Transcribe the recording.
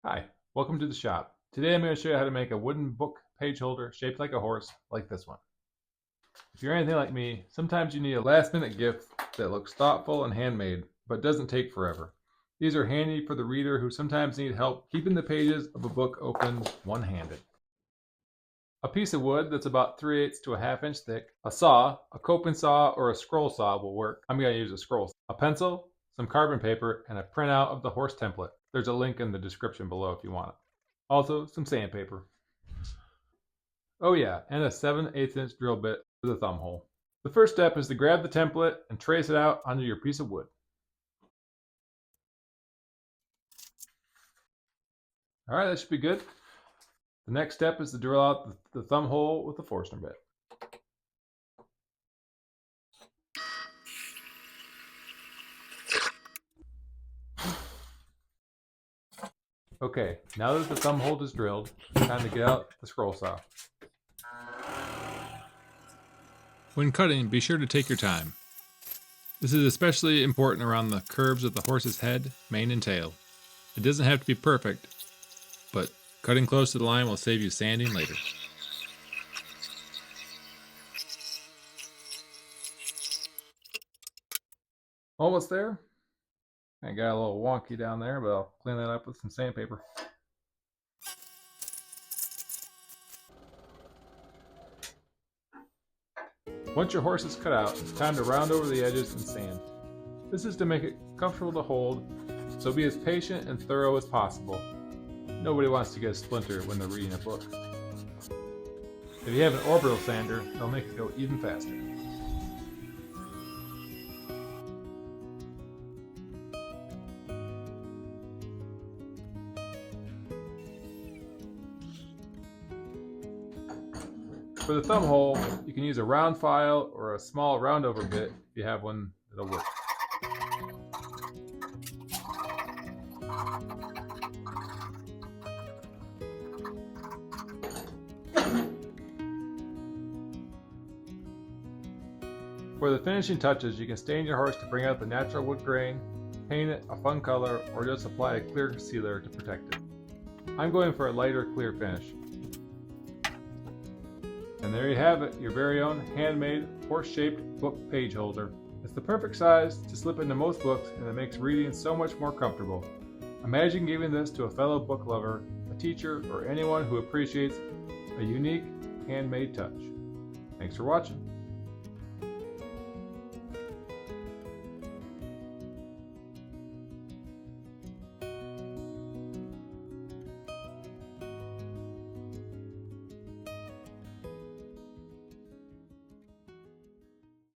Hi, welcome to the shop. Today I'm going to show you how to make a wooden book page holder shaped like a horse, like this one. If you're anything like me, sometimes you need a last minute gift that looks thoughtful and handmade, but doesn't take forever. These are handy for the reader who sometimes need help keeping the pages of a book open one-handed. A piece of wood that's about 3/8 to a ½ inch thick, a saw, a coping saw or a scroll saw will work. I'm going to use a scroll saw. A pencil, some carbon paper, and a printout of the horse template. There's a link in the description below if you want it. Also, some sandpaper. Oh yeah, and a 7/8 inch drill bit for the thumb hole. The first step is to grab the template and trace it out onto your piece of wood. Alright, that should be good. The next step is to drill out the thumb hole with the Forstner bit. Okay, now that the thumb hole is drilled, it's time to get out the scroll saw. When cutting, be sure to take your time. This is especially important around the curves of the horse's head, mane, and tail. It doesn't have to be perfect, but cutting close to the line will save you sanding later. Almost there. I got a little wonky down there, but I'll clean that up with some sandpaper. Once your horse is cut out, it's time to round over the edges and sand. This is to make it comfortable to hold, so be as patient and thorough as possible. Nobody wants to get a splinter when they're reading a book. If you have an orbital sander, it'll make it go even faster. For the thumb hole, you can use a round file or a small roundover bit if you have one that'll work. For the finishing touches, you can stain your horse to bring out the natural wood grain, paint it a fun color, or just apply a clear sealer to protect it. I'm going for a lighter clear finish. And there you have it, your very own handmade horse-shaped book page holder. It's the perfect size to slip into most books, and it makes reading so much more comfortable. Imagine giving this to a fellow book lover, a teacher, or anyone who appreciates a unique handmade touch. Thanks for watching.